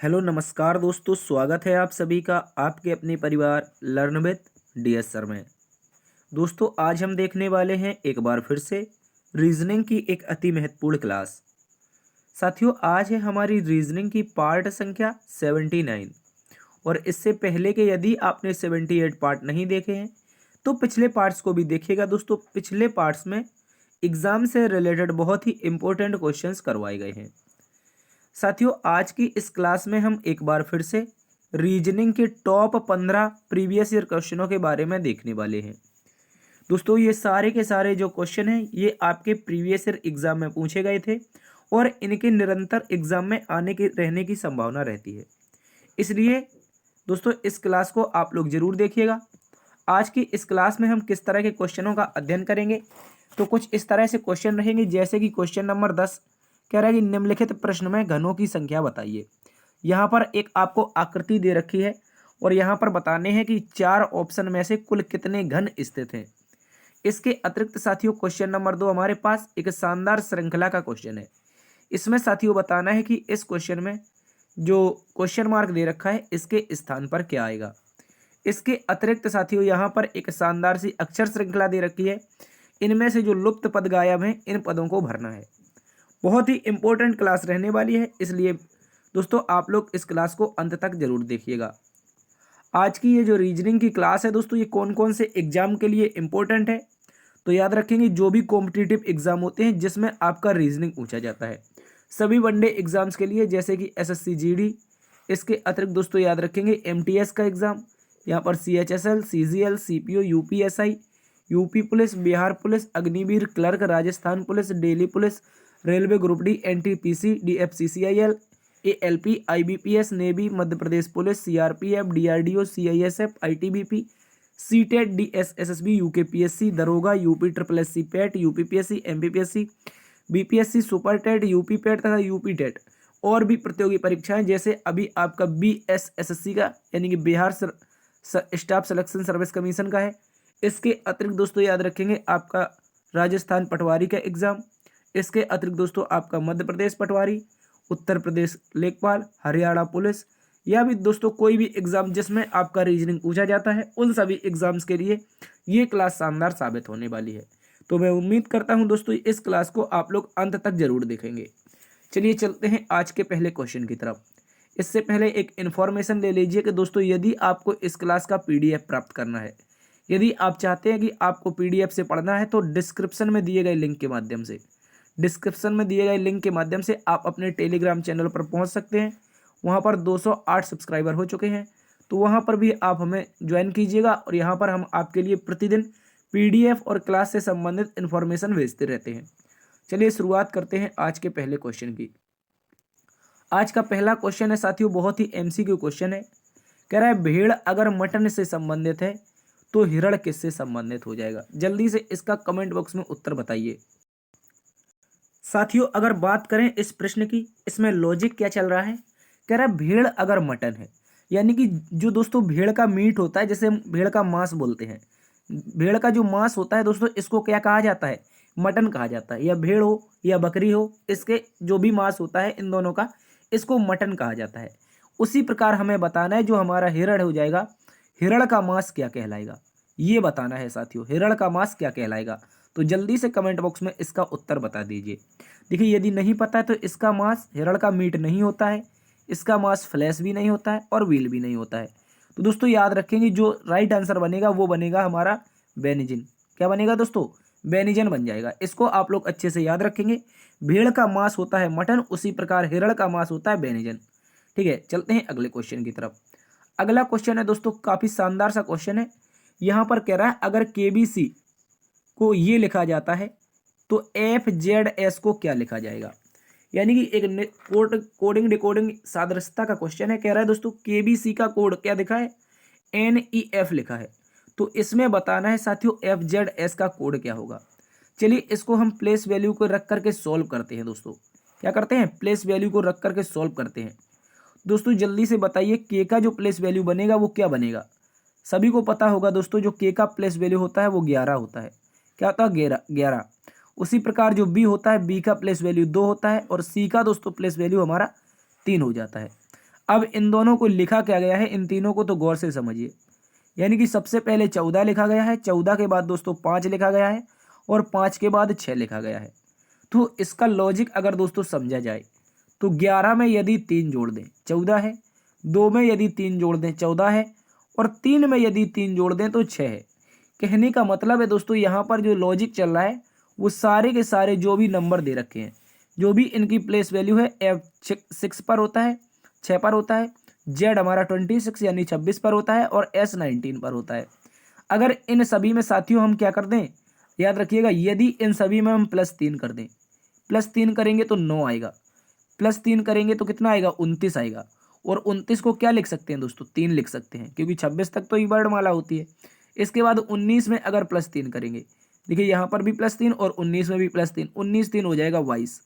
Hello नमस्कार दोस्तों, स्वागत है आप सभी का आपके अपने परिवार लर्न विद डीएस सर में। दोस्तों आज हम देखने वाले हैं एक बार फिर से रीजनिंग की एक अति महत्वपूर्ण क्लास। साथियों आज है हमारी रीजनिंग की पार्ट संख्या 79। और इससे पहले के यदि आपने 78 पार्ट नहीं देखे हैं तो पिछले पार्ट्स को भी देखिएगा। दोस्तों पिछले पार्ट्स में एग्जाम से रिलेटेड बहुत ही इंपॉर्टेंट क्वेश्चंस करवाए गए हैं। साथियों आज की इस क्लास में हम एक बार फिर से रीजनिंग के टॉप 15 प्रीवियस ईयर क्वेश्चनों के बारे में देखने वाले हैं। दोस्तों ये सारे के सारे जो क्वेश्चन हैं ये आपके प्रीवियस ईयर एग्जाम में पूछे गए थे और इनके निरंतर एग्जाम में आने की रहने की संभावना रहती है। इसलिए दोस्तों इस क्लास को आप लोग जरूर देखिएगा। आज की इस क्लास में हम किस तरह के क्वेश्चनों का अध्ययन करेंगे तो कुछ इस तरह से क्वेश्चन रहेंगे, जैसे कि क्वेश्चन नंबर 10 कह रहा है कि निम्नलिखित प्रश्न में घनों की संख्या बताइए। यहाँ पर एक आपको आकृति दे रखी है और यहाँ पर बताने हैं कि 4 ऑप्शन में से कुल कितने घन स्थित हैं। इसके अतिरिक्त साथियों क्वेश्चन नंबर 2 हमारे पास एक शानदार श्रृंखला का क्वेश्चन है। इसमें साथियों बताना है कि इस क्वेश्चन में जो क्वेश्चन मार्क दे रखा है इसके स्थान पर क्या आएगा। इसके अतिरिक्त साथियों यहाँ पर एक शानदार सी अक्षर श्रृंखला दे रखी है। इनमें से जो लुप्त पद गायब हैं इन पदों को भरना है। बहुत ही इंपॉर्टेंट क्लास रहने वाली है, इसलिए दोस्तों आप लोग इस क्लास को अंत तक जरूर देखिएगा। आज की ये जो रीजनिंग की क्लास है दोस्तों ये कौन कौन से एग्जाम के लिए इंपॉर्टेंट है तो याद रखेंगे जो भी कॉम्पिटिटिव एग्जाम होते हैं जिसमें आपका रीजनिंग पूछा जाता है, सभी वनडे एग्जाम्स के लिए जैसे कि एसएससी जीडी। इसके अतिरिक्त दोस्तों याद रखेंगे एमटीएस का एग्जाम, यहाँ पर CHSL, CGL, CPO, UPSI, UP police, Bihar police, Agniveer, clerk, Rajasthan police, Delhi police, railway group D, NTPC, DFCCIL, ALP, IBPS, navy, Madhya Pradesh police, CRPF, DRDO, CISF, ITBP, CTET, DSSB, UKPSC, दरोगा, UP triple SC PET, UPPSC, MPPSC, BPSC super TET, UP PET तथा UP TET और भी प्रतियोगी परीक्षाएं जैसे अभी आपका BSSC का यानी कि Bihar staff selection service commission का है। इसके अतिरिक्त दोस्तों याद रखेंगे आपका राजस्थान पटवारी का एग्जाम। इसके अतिरिक्त दोस्तों आपका मध्य प्रदेश पटवारी, उत्तर प्रदेश लेखपाल, हरियाणा पुलिस या भी दोस्तों कोई भी एग्जाम जिसमें आपका रीजनिंग पूछा जाता है उन सभी एग्जाम्स के लिए ये क्लास शानदार साबित होने वाली है। तो मैं उम्मीद करता हूं दोस्तों इस क्लास को आप लोग अंत तक जरूर देखेंगे। चलिए चलते हैं आज के पहले क्वेश्चन की तरफ। इससे पहले एक इन्फॉर्मेशन ले लीजिए कि दोस्तों यदि आपको इस क्लास का पीडीएफ प्राप्त करना है, यदि आप चाहते हैं कि आपको पीडीएफ से पढ़ना है तो डिस्क्रिप्शन में दिए गए लिंक के माध्यम से आप अपने टेलीग्राम चैनल पर पहुंच सकते हैं। वहां पर 208 सब्सक्राइबर हो चुके हैं, तो वहां पर भी आप हमें ज्वाइन कीजिएगा और यहां पर हम आपके लिए प्रतिदिन पीडीएफ और क्लास से संबंधित इन्फॉर्मेशन भेजते रहते हैं। चलिए शुरुआत करते हैं आज के पहले क्वेश्चन की। आज का पहला क्वेश्चन है साथियों बहुत ही एमसीक्यू क्वेश्चन है। कह रहा है भेड़ अगर मटन से संबंधित है तो हिरण किससे संबंधित हो जाएगा। जल्दी से इसका कमेंट बॉक्स में उत्तर बताइए। साथियों अगर बात करें इस प्रश्न की, इसमें लॉजिक क्या चल रहा है। कह रहा है भेड़ अगर मटन है यानी कि जो दोस्तों भेड़ का मीट होता है, जैसे हम भेड़ का मांस बोलते हैं, भेड़ का जो मांस होता है दोस्तों इसको क्या कहा जाता है, मटन कहा जाता है। या भेड़ हो या बकरी हो, इसके जो भी मांस होता है इन दोनों का, इसको मटन कहा जाता है। उसी प्रकार हमें बताना है जो हमारा हिरण हो जाएगा, हिरण का मांस क्या कहलाएगा, ये बताना है साथियों, हिरण का मांस क्या कहलाएगा। तो जल्दी से कमेंट बॉक्स में इसका उत्तर बता दीजिए। देखिए यदि नहीं पता है तो इसका मांस हिरण का मीट नहीं होता है, इसका मांस फ्लैश भी नहीं होता है और व्हील भी नहीं होता है। तो दोस्तों याद रखेंगे जो राइट आंसर बनेगा वो बनेगा हमारा बेनिजिन। क्या बनेगा दोस्तों, बेनिजन बन जाएगा। इसको आप लोग अच्छे से याद रखेंगे। भेड़ का मांस होता है मटन, उसी प्रकार हिरण का मांस होता है बेनिजन। ठीक है चलते हैं अगले क्वेश्चन की तरफ। अगला क्वेश्चन है दोस्तों काफी शानदार सा क्वेश्चन है। यहाँ पर कह रहा है अगर केबीसी को ये लिखा जाता है तो एफ जेड एस को क्या लिखा जाएगा। यानी कि एक कोडिंग डिकोडिंग सादृश्यता का क्वेश्चन है। कह रहा है दोस्तों केबीसी का कोड क्या दिखा है, NEF लिखा है। तो इसमें बताना है साथियों FZS का कोड क्या होगा। चलिए इसको हम प्लेस वैल्यू को रख करके सॉल्व करते हैं दोस्तों। क्या करते हैं, प्लेस वैल्यू को रख करके सॉल्व करते हैं। दोस्तों जल्दी से बताइए के का जो प्लेस वैल्यू बनेगा वो क्या बनेगा। सभी को पता होगा दोस्तों जो के का प्लेस वैल्यू होता है वो 11 होता है। क्या होता है, 11। उसी प्रकार जो बी होता है, बी का प्लेस वैल्यू 2 होता है और सी का दोस्तों प्लेस वैल्यू हमारा 3 हो जाता है। अब इन दोनों को लिखा क्या गया है, इन तीनों को तो गौर से समझिए। यानी कि सबसे पहले 14 लिखा गया है, 14 के बाद दोस्तों 5 लिखा गया है और 5 के बाद 6 लिखा गया है। तो इसका लॉजिक अगर दोस्तों समझा जाए तो 11 में यदि 3 जोड़ दें 14 है, 2 में यदि 3 जोड़ दें 14 है और 3 में यदि 3 जोड़ दें तो 6 है। कहने का मतलब है दोस्तों यहाँ पर जो लॉजिक चल रहा है वो सारे के सारे जो भी नंबर दे रखे हैं, जो भी इनकी प्लेस वैल्यू है F6 पर होता है, 6 पर होता है, Z हमारा 26 यानी 26 पर होता है और S 19 पर होता है। अगर इन सभी में साथियों हम क्या कर दें, याद रखिएगा, यदि इन सभी में हम +3 कर दें, +3 करेंगे तो 9 आएगा, +3 करेंगे तो कितना आएगा, 29 आएगा। और 29 को क्या लिख सकते हैं दोस्तों, 3 लिख सकते हैं क्योंकि 26 तक तो ही वर्णमाला होती है। इसके बाद 19 में अगर +3 करेंगे, देखिए यहाँ पर भी +3 और 19 में भी +3, 19 3 हो जाएगा 22।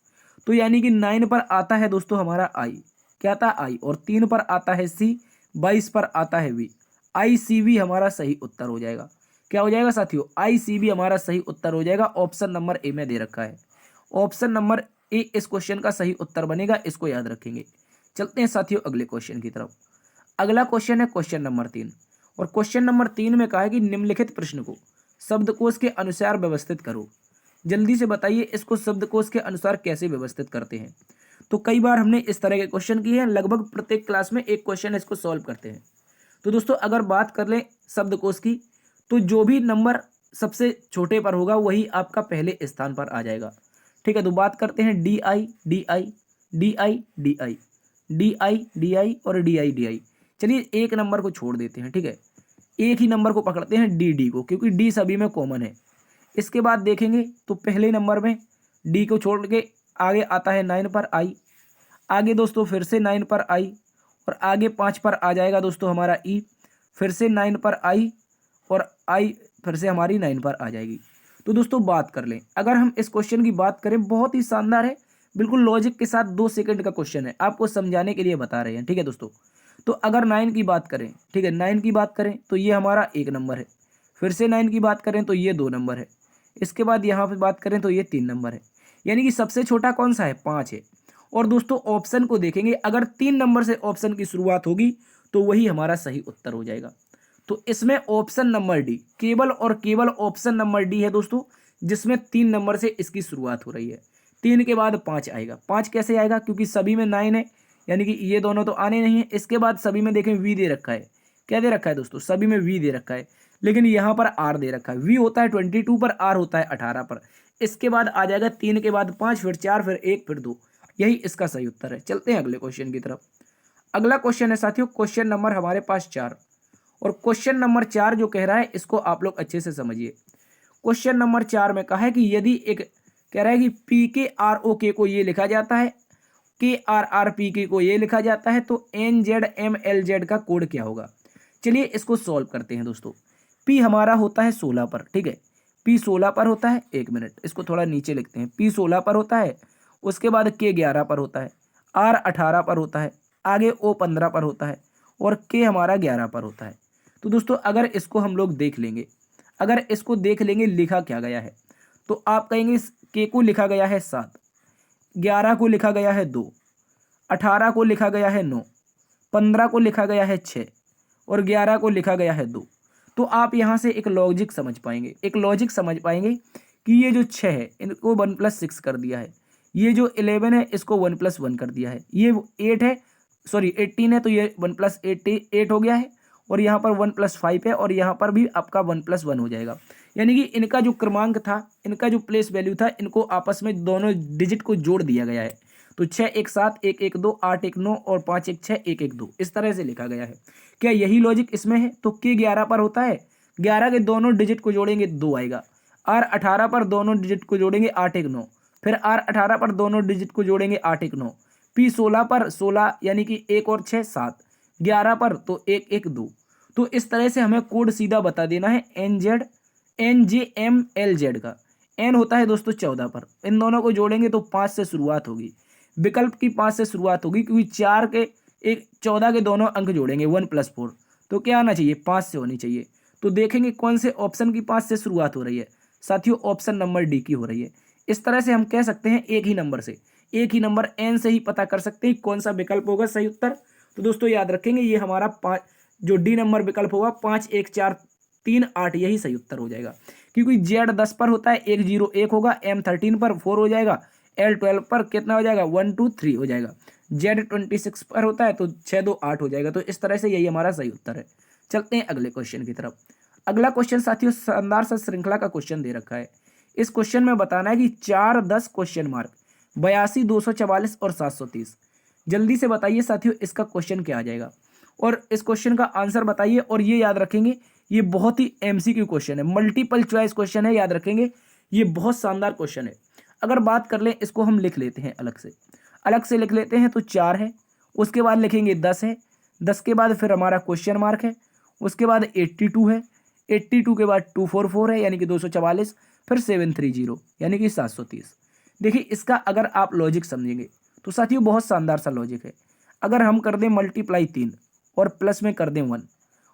तो यानी कि 9 पर आता है दोस्तों हमारा I, क्या आता है I, और 3 पर आता है C, 22 पर आता है V। ICV हमारा सही उत्तर हो जाएगा। क्या हो जाएगा साथियों, ICV हमारा सही उत्तर हो जाएगा। ऑप्शन नंबर ए में दे रखा है, ऑप्शन नंबर ए इस क्वेश्चन का सही उत्तर बनेगा, इसको याद रखेंगे। चलते हैं साथियों अगले क्वेश्चन की तरफ। अगला क्वेश्चन है क्वेश्चन नंबर 3 और क्वेश्चन नंबर 3 में कहा है कि निम्नलिखित प्रश्न को शब्दकोश के अनुसार व्यवस्थित करो। जल्दी से बताइए इसको शब्दकोश के अनुसार कैसे व्यवस्थित करते हैं। तो कई बार हमने इस तरह के क्वेश्चन किए हैं, लगभग प्रत्येक क्लास में एक क्वेश्चन इसको सॉल्व करते हैं। तो दोस्तों अगर बात कर लें शब्दकोश की, तो जो भी नंबर सबसे छोटे पर होगा वही आपका पहले स्थान पर आ जाएगा। ठीक है, तो बात करते हैं DI DI DI DI DI DI और DI DI। चलिए एक नंबर को छोड़ देते हैं, ठीक है, एक ही नंबर को पकड़ते हैं DD को, क्योंकि D सभी में कॉमन है। इसके बाद देखेंगे तो पहले नंबर में D को छोड़ के आगे आता है 9 पर I, आगे दोस्तों फिर से 9 पर I और आगे 5 पर आ जाएगा दोस्तों हमारा E, फिर से 9 पर I और I फिर से हमारी 9 पर आ जाएगी। तो दोस्तों बात कर लें, अगर हम इस क्वेश्चन की बात करें, बहुत ही शानदार है, बिल्कुल लॉजिक के साथ 2 सेकंड का क्वेश्चन है, आपको समझाने के लिए बता रहे हैं। ठीक है दोस्तों, तो अगर 9 की बात करें, ठीक है, 9 की बात करें तो ये हमारा 1 नंबर है, फिर से 9 की बात करें तो ये 2 नंबर है, इसके बाद यहाँ पे बात करें तो ये 3 नंबर है। यानी कि सबसे छोटा कौन सा है, 5 है। और दोस्तों ऑप्शन को देखेंगे, अगर 3 नंबर से ऑप्शन की शुरुआत होगी तो वही हमारा सही उत्तर हो जाएगा। तो इसमें ऑप्शन नंबर डी, केवल और केवल ऑप्शन नंबर डी है दोस्तों, जिसमें 3 नंबर से इसकी शुरुआत हो रही है। 3 के बाद 5 आएगा। 5 कैसे आएगा, क्योंकि सभी में 9 है, यानी कि ये दोनों तो आने नहीं है। इसके बाद सभी में देखें वी दे रखा है, क्या दे रखा है दोस्तों, सभी में वी दे रखा है, लेकिन यहाँ पर आर दे रखा है। वी होता है 22 पर, आर होता है 18 पर। इसके बाद आ जाएगा 3 के बाद 5, फिर 4, फिर 1, फिर 2, यही इसका सही उत्तर है। चलते हैं अगले क्वेश्चन की तरफ। अगला क्वेश्चन है साथियों क्वेश्चन नंबर हमारे पास 4, और क्वेश्चन नंबर 4 जो कह रहा है इसको आप लोग अच्छे से समझिए। क्वेश्चन नंबर 4 में कहा है कि यदि एक कह रहा है कि PKROK को ये लिखा जाता है, KRRPK को ये लिखा जाता है, तो NZMLZ का कोड क्या होगा। चलिए इसको सॉल्व करते हैं दोस्तों। P हमारा होता है 16 पर, ठीक है, P 16 पर होता है, 1 मिनट इसको थोड़ा नीचे लिखते हैं। P 16 पर होता है, उसके बाद K 11 पर होता है, R 18 पर होता है, आगे O 15 पर होता है और K हमारा 11 पर होता है। तो दोस्तों अगर इसको हम लोग देख लेंगे, अगर इसको देख लेंगे लिखा क्या गया है, तो आप कहेंगे K को लिखा गया है 7, 11 को लिखा गया है 2, 18 को लिखा गया है 9, 15 को लिखा गया है 6 और 11 को लिखा गया है 2। तो आप यहाँ से एक लॉजिक समझ पाएंगे, एक लॉजिक समझ पाएंगे कि ये जो 6 है इनको 1 + 6 कर दिया है, ये जो 11 है इसको 1 + 1 कर दिया है, ये 8 है, सॉरी 18 है, तो ये 1 + 8 हो गया है, और यहाँ पर 1 + 5 है, और यहाँ पर भी आपका 1 + 1 हो जाएगा। यानी कि इनका जो क्रमांक था, इनका जो प्लेस वैल्यू था, इनको आपस में दोनों डिजिट को जोड़ दिया गया है। तो 6 1 7 1 1 2 8 1 9 और 5 1 6 1 1 2 इस तरह से लिखा गया है। क्या यही लॉजिक इसमें है। तो K 11 पर होता है, 11 के दोनों डिजिट को जोड़ेंगे 2 आएगा। R 18 पर दोनों डिजिट को जोड़ेंगे 8 1 9, फिर R 18 पर दोनों डिजिट को जोड़ेंगे 8 1 9, P 16 पर 16 यानी कि 1 और 6 7, 11 पर तो 1 1 2। तो इस तरह से हमें कोड सीधा बता देना है NZMLZ का। N होता है दोस्तों 14 पर, इन दोनों को जोड़ेंगे तो 5 से शुरुआत होगी, विकल्प की 5 से शुरुआत होगी, क्योंकि 4 के 14 के दोनों अंक जोड़ेंगे 1 + 4, तो क्या आना चाहिए, 5 से होनी चाहिए। तो देखेंगे कौन से ऑप्शन की 5 से शुरुआत हो रही है, साथियों ऑप्शन नंबर डी की हो रही है। इस तरह से हम कह सकते हैं एक ही नंबर से, एक ही नंबर N से ही पता कर सकते हैं कौन सा विकल्प होगा सही उत्तर। तो दोस्तों याद रखेंगे ये हमारा 5 जो डी नंबर विकल्प होगा 5 1 4 3 8 यही सही उत्तर हो जाएगा, क्योंकि जेड 10 पर होता है 1 0 1 होगा, एम 13 पर 4 हो जाएगा, एल 12 पर कितना हो जाएगा 1 2 3 हो जाएगा, जेड 26 पर होता है तो 6 2 8 हो जाएगा। तो इस तरह से यही हमारा सही उत्तर है। चलते हैं अगले क्वेश्चन की तरफ। अगला क्वेश्चन साथियों शानदार सा श्रृंखला का क्वेश्चन दे रखा है। इस क्वेश्चन में बताना है कि 4 10 क्वेश्चन मार्क 82 244 और 730। जल्दी से बताइए साथियों इसका क्वेश्चन क्या आ जाएगा और इस क्वेश्चन का आंसर बताइए। और ये याद रखेंगे ये बहुत ही एमसीक्यू क्वेश्चन है, मल्टीपल चॉइस क्वेश्चन है, याद रखेंगे ये बहुत शानदार क्वेश्चन है। अगर बात कर लें इसको हम लिख लेते हैं अलग से लिख लेते हैं। तो 4 है, उसके बाद लिखेंगे 10 है, 10 के बाद फिर हमारा क्वेश्चन मार्क है, उसके बाद 82 है, 82 के बाद 244 है यानी कि 244, फिर 730 यानी कि 730। देखिए इसका अगर आप लॉजिक समझेंगे तो साथियों बहुत शानदार सा लॉजिक है। अगर हम कर दें मल्टीप्लाई 3 और प्लस में कर दें 1,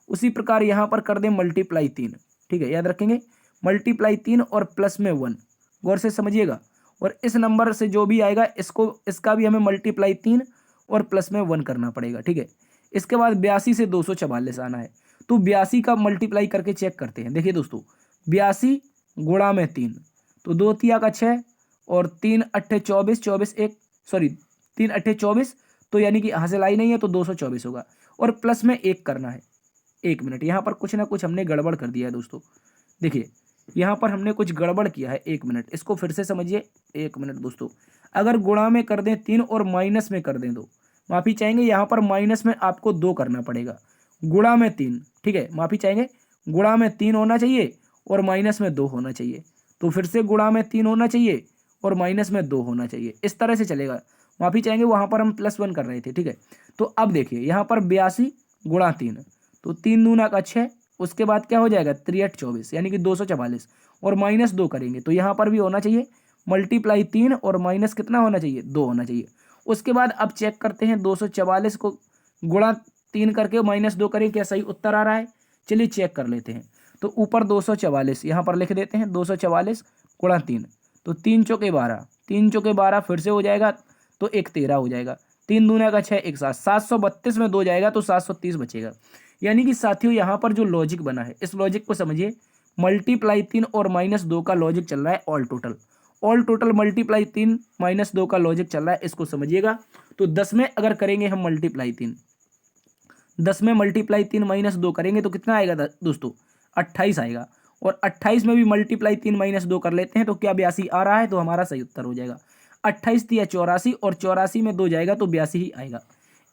उसी प्रकार यहाँ पर कर दें मल्टीप्लाई 3, ठीक है, याद रखेंगे मल्टीप्लाई 3 और प्लस में 1, गौर से समझिएगा। और इस नंबर से जो भी आएगा इसका भी हमें मल्टीप्लाई 3 और प्लस में 1 करना पड़ेगा, ठीक है। इसके बाद 82 से 244 आना है, तो 82 का मल्टीप्लाई करके चेक करते हैं। देखिए दोस्तों 82 गुणा में 3, तो 2 तिया का 6 और 3 अट्ठे 24, 24 एक सॉरी 3 अट्ठे 24, तो यानी कि हासिल आई नहीं है तो 224 होगा। और प्लस में 1 करना है। 1 मिनट, यहाँ पर कुछ ना कुछ हमने गड़बड़ कर दिया है दोस्तों। देखिए यहाँ पर हमने कुछ गड़बड़ किया है। 1 मिनट, इसको फिर से समझिए। 1 मिनट दोस्तों, अगर गुणा में कर दें 3 और माइनस में कर दें 2, माफ़ी चाहेंगे यहाँ पर माइनस में आपको 2 करना पड़ेगा, गुणा में 3, ठीक है, माफ़ी चाहेंगे गुणा में 3 होना चाहिए और माइनस में 2 होना चाहिए। तो फिर से गुणा में 3 होना चाहिए और माइनस में 2 होना चाहिए, इस तरह से चलेगा। माफ़ी चाहेंगे वहाँ पर हम +1 कर रहे थे, ठीक है। तो अब देखिए यहाँ पर 82 गुणा 3, तो 3 दूना का 6, उसके बाद क्या हो जाएगा 3 8 24 यानी कि 244 और माइनस 2 करेंगे तो यहाँ पर भी होना चाहिए मल्टीप्लाई 3 और माइनस कितना होना चाहिए 2 होना चाहिए। उसके बाद अब चेक करते हैं 244 को गुणा 3 करके माइनस 2 करें, क्या सही उत्तर आ रहा है। चलिए चेक कर लेते हैं। तो ऊपर 244 यहाँ पर लिख देते हैं, 244 गुणा 3, तो 3 चौके 12, 3 चौके 12 फिर से हो जाएगा तो 1 13 हो जाएगा, 3 दूना का 6 1 7, 732 में 2 जाएगा तो 730 बचेगा। यानी कि साथियों यहाँ पर जो लॉजिक बना है इस लॉजिक को समझिए। मल्टीप्लाई 3 और -2 का लॉजिक चल रहा है ऑल टोटल मल्टीप्लाई 3 -2 का लॉजिक चल रहा है, इसको समझिएगा। तो 10 में अगर करेंगे हम मल्टीप्लाई 3, 10 में मल्टीप्लाई 3 -2 करेंगे तो कितना आएगा दोस्तों 28 आएगा। और 28 में भी मल्टीप्लाई 3 -2 कर लेते हैं तो क्या 82 आ रहा है, तो हमारा सही उत्तर हो जाएगा। 28 तिया 84 और 84 में 2 जाएगा तो 82 ही आएगा।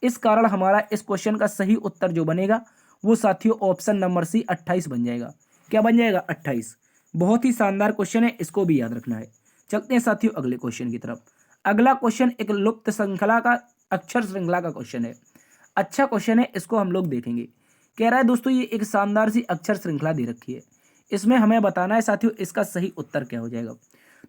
इस कारण हमारा इस क्वेश्चन का सही उत्तर जो बनेगा वो साथियों ऑप्शन नंबर सी 28 बन जाएगा। क्या बन जाएगा 28। बहुत ही शानदार क्वेश्चन है, इसको भी याद रखना है। चलते हैं साथियों अगले क्वेश्चन की तरफ। अगला क्वेश्चन एक लुप्त श्रृंखला का अक्षर श्रृंखला का क्वेश्चन है। अच्छा क्वेश्चन है, इसको हम लोग देखेंगे। कह रहा है दोस्तों ये एक शानदार सी अक्षर श्रृंखला दे रखी है, इसमें हमें बताना है साथियों इसका सही उत्तर क्या हो जाएगा।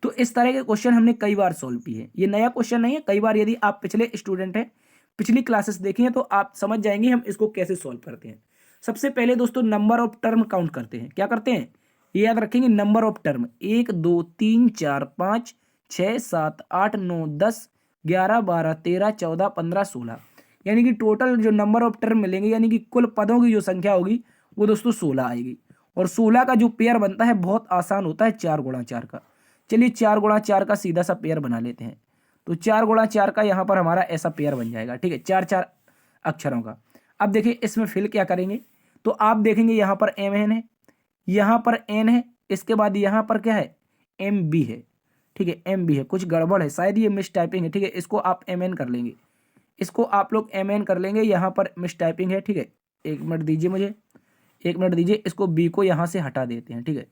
तो इस तरह के क्वेश्चन हमने कई बार सॉल्व किए हैं, ये नया क्वेश्चन नहीं है। कई बार यदि आप पिछले स्टूडेंट हैं, पिछली क्लासेस देखी हैं तो आप समझ जाएंगे हम इसको कैसे सॉल्व करते हैं। सबसे पहले दोस्तों नंबर ऑफ टर्म काउंट करते हैं। क्या करते हैं ये याद रखेंगे, नंबर ऑफ टर्म 1 2 3 4 5 6 7 8 9 10 11 12 13 14 15 16, यानी कि टोटल जो नंबर ऑफ टर्म मिलेंगे यानी कि कुल पदों की जो संख्या होगी वो दोस्तों 16 आएगी। और 16 का जो पेयर बनता है बहुत आसान होता है 4 गुणा 4 का। चलिए 4 गुणा 4 का सीधा सा पेयर बना लेते हैं। तो 4 गुणा 4 का यहाँ पर हमारा ऐसा पेयर बन जाएगा, ठीक है, 4 4 अक्षरों का। अब देखिए इसमें फिल क्या करेंगे, तो आप देखेंगे यहाँ पर MN है, यहाँ पर N है, इसके बाद यहाँ पर क्या है MB है, ठीक है, MB है। कुछ गड़बड़ है, शायद ये मिस टाइपिंग है, ठीक है, इसको आप MN कर लेंगे, इसको आप लोग MN कर लेंगे। यहाँ पर मिस टाइपिंग है, ठीक है, 1 मिनट दीजिए मुझे, 1 मिनट दीजिए। इसको B को यहाँ से हटा देते हैं, ठीक है।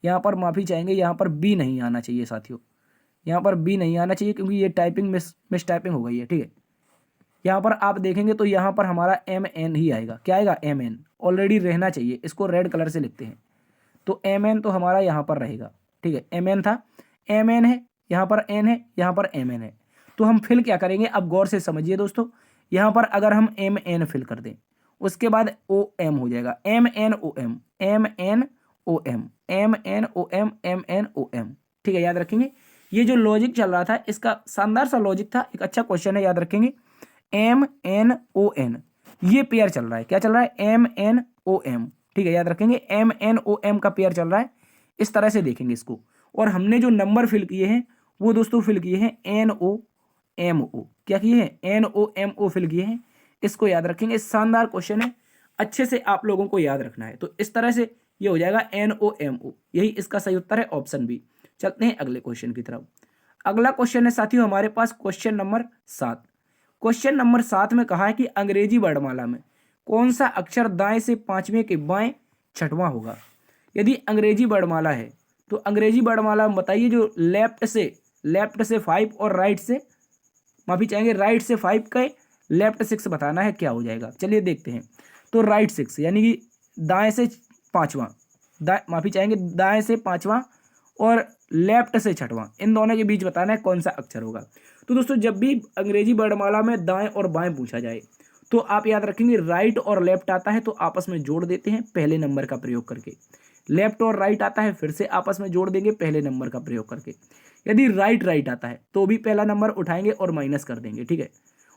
यहाँ पर माफ़ी चाहेंगे, यहाँ पर B नहीं आना चाहिए साथियों, यहाँ पर B नहीं आना चाहिए क्योंकि ये टाइपिंग मिस टाइपिंग हो गई है, ठीक है। यहाँ पर आप देखेंगे तो यहाँ पर हमारा MN ही आएगा। क्या आएगा MN, ऑलरेडी रहना चाहिए, इसको रेड कलर से लिखते हैं। तो MN तो हमारा यहाँ पर रहेगा, ठीक है, MN था, MN है, यहाँ पर N है, यहाँ पर MN है। तो हम फिल क्या करेंगे, अब गौर से समझिए दोस्तों। यहाँ पर अगर हम MN फिल कर दें उसके बाद OM हो जाएगा, MNOM MNOM MNOM MNOM, ठीक है, याद रखेंगे। ये जो लॉजिक चल रहा था इसका शानदार सा लॉजिक था, एक अच्छा क्वेश्चन है, याद रखेंगे। MNON ये पेयर चल रहा है, क्या चल रहा है, MnOm, ठीक है, याद रखेंगे MnOm का पेयर चल रहा है। इस तरह से देखेंगे इसको। और हमने जो नंबर फिल किए हैं वो दोस्तों फिल किए हैं NOMO, क्या किए हैं, NOMO फिल किए हैं। इसको याद रखेंगे, शानदार क्वेश्चन है, अच्छे से आप लोगों को याद रखना है। तो इस तरह से ये हो जाएगा NOMO, यही इसका सही उत्तर है, ऑप्शन बी। चलते हैं अगले क्वेश्चन की तरफ। अगला क्वेश्चन है साथियों हमारे पास क्वेश्चन नंबर 7। क्वेश्चन नंबर 7 में कहा है कि अंग्रेजी वर्णमाला में कौन सा अक्षर दाएं से पांचवें के बाएं छठवां होगा। यदि अंग्रेजी वर्णमाला है तो अंग्रेजी वर्णमाला में बताइए, जो लेफ्ट से 5 और राइट से, माफी चाहेंगे, राइट से 5 के लेफ्ट 6 बताना है, क्या हो जाएगा। चलिए देखते हैं। तो राइट 6 यानी कि दाएं से पांचवां, माफी चाहेंगे, दाएं से पांचवां और लेफ्ट से छठवां, इन दोनों के बीच बताना है कौन सा अक्षर होगा। तो दोस्तों जब भी अंग्रेजी वर्णमाला में दाएं और बाएं पूछा जाए तो आप याद रखेंगे राइट और लेफ्ट आता है तो आपस में जोड़ देते हैं पहले नंबर का प्रयोग करके। लेफ्ट और राइट आता है फिर से आपस में जोड़ देंगे पहले नंबर का प्रयोग करके। यदि राइट आता है तो भी पहला नंबर उठाएंगे और माइनस कर देंगे, ठीक है।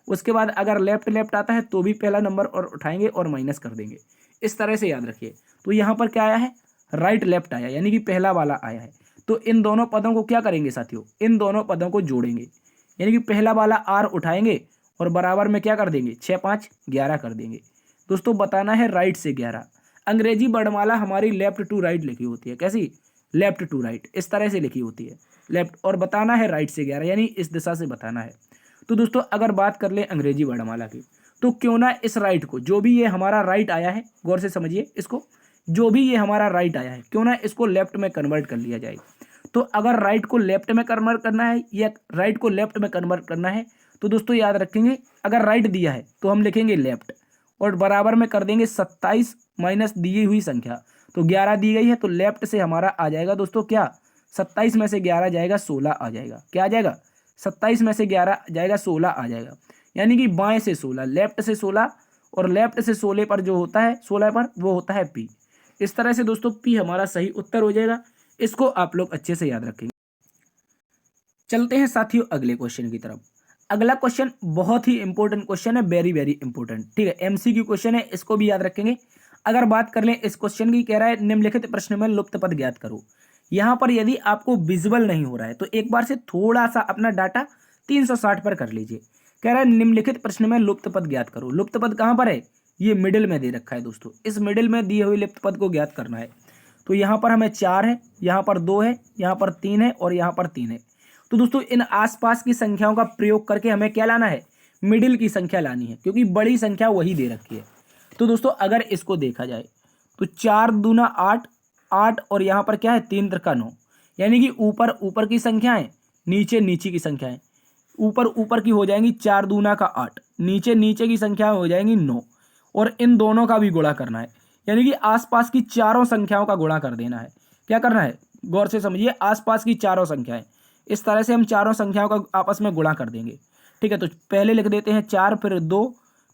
उसके बाद अगर लेफ्ट आता है तो भी पहला नंबर और उठाएंगे और माइनस कर देंगे। इस तरह से याद रखिए। तो यहाँ पर क्या आया है, राइट लेफ्ट आया, यानी कि पहला वाला आया है। तो इन दोनों पदों को क्या करेंगे साथियों, इन दोनों पदों को जोड़ेंगे, यानी कि पहला वाला आर उठाएंगे और बराबर में क्या कर देंगे, 6 5 11 कर देंगे। दोस्तों बताना है राइट से 11। अंग्रेजी वर्णमाला हमारी लेफ्ट टू राइट लिखी होती है, कैसी, लेफ्ट टू राइट, इस तरह से लिखी होती है लेफ्ट, और बताना है राइट से 11, यानी इस दिशा से बताना है। तो दोस्तों अगर बात कर ले अंग्रेजी वर्णमाला की, तो क्यों ना इस राइट को, जो भी ये हमारा राइट आया है, गौर से समझिए इसको, जो भी ये हमारा राइट आया है, क्यों ना इसको लेफ्ट में कन्वर्ट कर लिया जाए। तो अगर राइट को लेफ्ट में कन्वर्ट करना है या राइट को लेफ्ट में कन्वर्ट करना है तो दोस्तों याद रखेंगे, अगर राइट दिया है तो हम लिखेंगे लेफ्ट और बराबर में कर देंगे 27 माइनस दी हुई संख्या, तो 11 दी गई है तो लेफ्ट से हमारा आ जाएगा दोस्तों क्या, 27 में से 11 जाएगा 16 आ जाएगा, क्या आ जाएगा, 27 में से 11 जाएगा 16 आ जाएगा, यानी कि बाएं से 16, लेफ्ट से 16 और लेफ्ट से 16 पर जो होता है 16 पर वो होता है पी। इस तरह से दोस्तों पी हमारा सही उत्तर हो जाएगा। इसको आप लोग अच्छे से याद रखेंगे। चलते हैं साथियों अगले क्वेश्चन की तरफ। अगला क्वेश्चन बहुत ही इंपॉर्टेंट क्वेश्चन है, वेरी वेरी इंपॉर्टेंट, ठीक है, एमसीक्यू क्वेश्चन है, इसको भी याद रखेंगे। अगर बात कर लें इस क्वेश्चन की, कह रहा है निम्नलिखित प्रश्न में लुप्त पद ज्ञात करो। यहां पर यदि आपको विजुअल नहीं हो रहा है तो एक बार से थोड़ा सा अपना डाटा 360 पर कर लीजिए। कह रहा है निम्नलिखित प्रश्न में लुप्त पद ज्ञात करो। लुप्त पद कहां पर है, ये मिडिल में दे रखा है दोस्तों, इस मिडिल में दिए हुए लुप्त पद को ज्ञात करना है। तो यहाँ पर हमें 4 है, यहाँ पर 2 है, यहाँ पर 3 है और यहाँ पर 3 है। तो दोस्तों इन आसपास की संख्याओं का प्रयोग करके हमें क्या लाना है, मिडिल की संख्या लानी है, क्योंकि बड़ी संख्या वही दे रखी है। तो दोस्तों अगर इसको देखा जाए तो 4 दूना 8, 8 और यहाँ पर क्या है 3 त्रिका 9, यानी कि ऊपर ऊपर की संख्याएं, नीचे नीचे की संख्याएं, ऊपर ऊपर की हो जाएंगी 4 दूना का 8, नीचे नीचे की संख्या हो जाएंगी 9, और इन दोनों का भी गुणा करना है, यानी कि आसपास की चारों संख्याओं का गुणा कर देना है। क्या करना है, गौर से समझिए, आसपास की चारों संख्याएं, इस तरह से हम चारों संख्याओं का आपस में गुणा कर देंगे, ठीक है। तो पहले लिख देते हैं 4, फिर 2,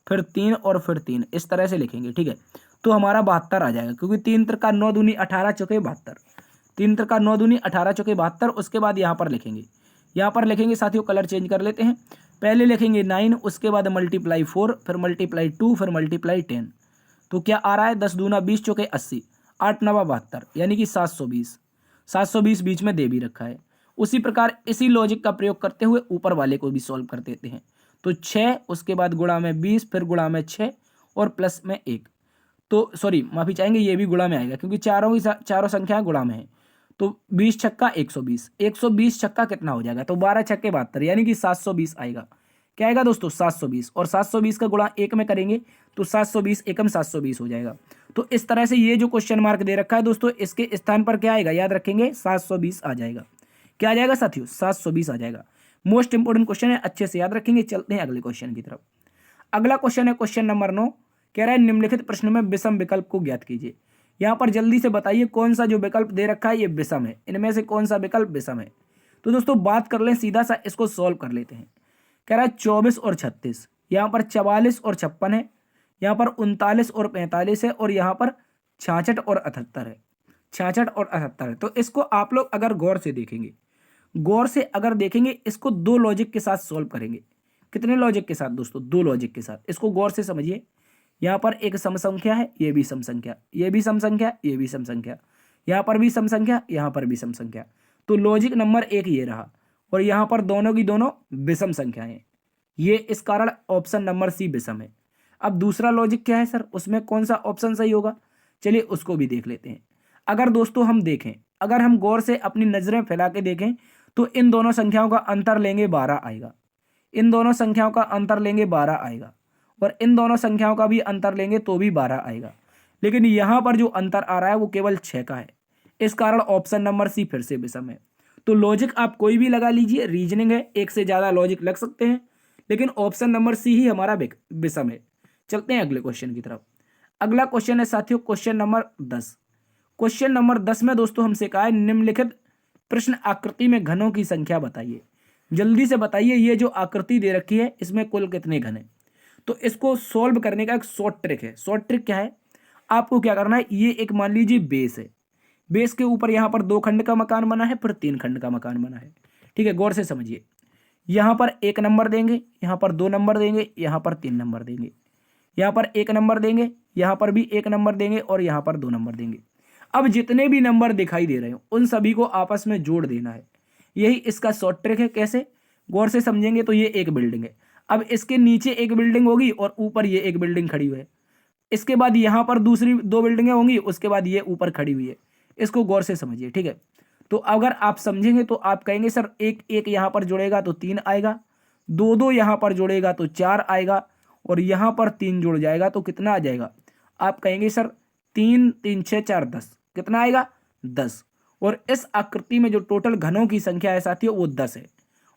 फिर 3 और फिर 3, इस तरह से लिखेंगे, ठीक है। तो हमारा 72 आ जाएगा, क्योंकि 3 त्रिका 9 दूनी 18 चौके 72, 3 त्रिका 9 दूनी 18 चौके 72। उसके बाद यहाँ पर लिखेंगे साथियों, कलर चेंज कर लेते हैं। पहले लिखेंगे 9, उसके बाद मल्टीप्लाई 4, फिर मल्टीप्लाई 2, फिर मल्टीप्लाई 10। तो क्या आ रहा है, 10 दूना 20 चौके 80, 8 नवा 72, यानी कि 720, 720 बीच में दे भी रखा है। उसी प्रकार इसी लॉजिक का प्रयोग करते हुए ऊपर वाले को भी सॉल्व कर देते हैं। तो 6, उसके बाद गुणा में 20, फिर गुणा में 6 और प्लस में 1, तो सॉरी माफी चाहेंगे, ये भी गुणा में आएगा क्योंकि चारों संख्याएं गुणा में है। तो 20 छक्का 120, 120 छक्का कितना हो जाएगा, तो 12 छक्के 72, यानी कि 720 आएगा। क्या आएगा दोस्तों, 720, और 720 का गुणा 1 में करेंगे तो 720 एकम 720 हो जाएगा। तो इस तरह से ये जो क्वेश्चन मार्क दे रखा है दोस्तों, इसके स्थान पर क्या आएगा, याद रखेंगे 720 आ जाएगा। क्या आ जाएगा साथियों, 720 आ जाएगा। मोस्ट इंपोर्टेंट क्वेश्चन है, अच्छे से याद रखेंगे। चलते हैं अगले क्वेश्चन की तरफ। अगला क्वेश्चन है क्वेश्चन नंबर 9, कह रहा है निम्नलिखित प्रश्न में विषम विकल्प को ज्ञात कीजिए। यहाँ पर जल्दी से बताइए कौन सा जो विकल्प दे रखा है ये विषम है, इनमें से कौन सा विकल्प विषम है। तो दोस्तों बात कर लें, सीधा सा इसको सॉल्व कर लेते हैं। कह रहा है 24 और 36, यहाँ पर 44 और 56 है, यहाँ पर 39 और 45 है, और यहाँ पर 66 और 78 है, 66 और 78 है। तो इसको आप लोग अगर गौर से देखेंगे, इसको 2 लॉजिक के साथ सॉल्व करेंगे। कितने लॉजिक के साथ दोस्तों, 2 लॉजिक के साथ। इसको गौर से समझिए, यहाँ पर एक सम संख्या है, ये भी सम संख्या, ये भी सम संख्या, ये भी सम संख्या, यहाँ पर भी सम संख्या, यहाँ पर भी सम संख्या। तो लॉजिक नंबर एक ये रहा, और यहाँ पर दोनों की दोनों विषम संख्याएं, ये इस कारण ऑप्शन नंबर सी विषम है। अब दूसरा लॉजिक क्या है सर, उसमें कौन सा ऑप्शन सही होगा, चलिए उसको भी देख लेते हैं। अगर दोस्तों हम देखें, अगर हम गौर से अपनी नजरें फैला के देखें तो इन दोनों संख्याओं का अंतर लेंगे 12 आएगा, इन दोनों संख्याओं का अंतर लेंगे 12 आएगा, और इन दोनों संख्याओं का भी अंतर लेंगे तो भी 12 आएगा। लेकिन यहाँ पर जो अंतर आ रहा है वो केवल 6 का है, इस कारण ऑप्शन नंबर सी फिर से विषम है। तो लॉजिक आप कोई भी लगा लीजिए, रीजनिंग है, एक से ज़्यादा लॉजिक लग सकते हैं, लेकिन ऑप्शन नंबर सी ही हमारा विषम है। चलते हैं अगले क्वेश्चन की तरफ। अगला क्वेश्चन है साथियों क्वेश्चन नंबर 10। क्वेश्चन नंबर 10 में दोस्तों हमसे कहा है निम्नलिखित प्रश्न आकृति में घनों की संख्या बताइए। जल्दी से बताइए, ये जो आकृति दे रखी है इसमें कुल कितने घन है। तो इसको सॉल्व करने का एक शॉर्ट ट्रिक है। शॉर्ट ट्रिक क्या है, आपको क्या करना है, ये एक मान लीजिए बेस है, बेस के ऊपर यहाँ पर 2 खंड का मकान बना है, फिर 3 खंड का मकान बना है। ठीक है, गौर से समझिए, यहाँ पर 1 नंबर देंगे, यहाँ पर 2 नंबर देंगे, यहाँ पर 3 नंबर देंगे, यहाँ पर 1 नंबर देंगे, यहाँ पर भी 1 नंबर देंगे, और यहाँ पर 2 नंबर देंगे। अब जितने भी नंबर दिखाई दे रहे हो उन सभी को आपस में जोड़ देना है, यही इसका शॉर्ट ट्रिक है। कैसे, गौर से समझेंगे तो ये एक बिल्डिंग है, अब इसके नीचे एक बिल्डिंग होगी और ऊपर ये एक बिल्डिंग खड़ी हुई है, इसके बाद यहाँ पर दूसरी 2 बिल्डिंगें होंगी, उसके बाद ये ऊपर खड़ी हुई है। इसको गौर से समझिए, ठीक है। तो अगर आप समझेंगे तो आप कहेंगे सर एक एक यहाँ पर जुड़ेगा तो 3 आएगा, 2 यहाँ पर जुड़ेगा तो 4 आएगा, और यहाँ पर 3 जुड़ जाएगा तो कितना आ जाएगा। आप कहेंगे सर 3 3 6 4 10, कितना आएगा 10। और इस आकृति में जो टोटल घनों की संख्या है साथियों वो 10 है।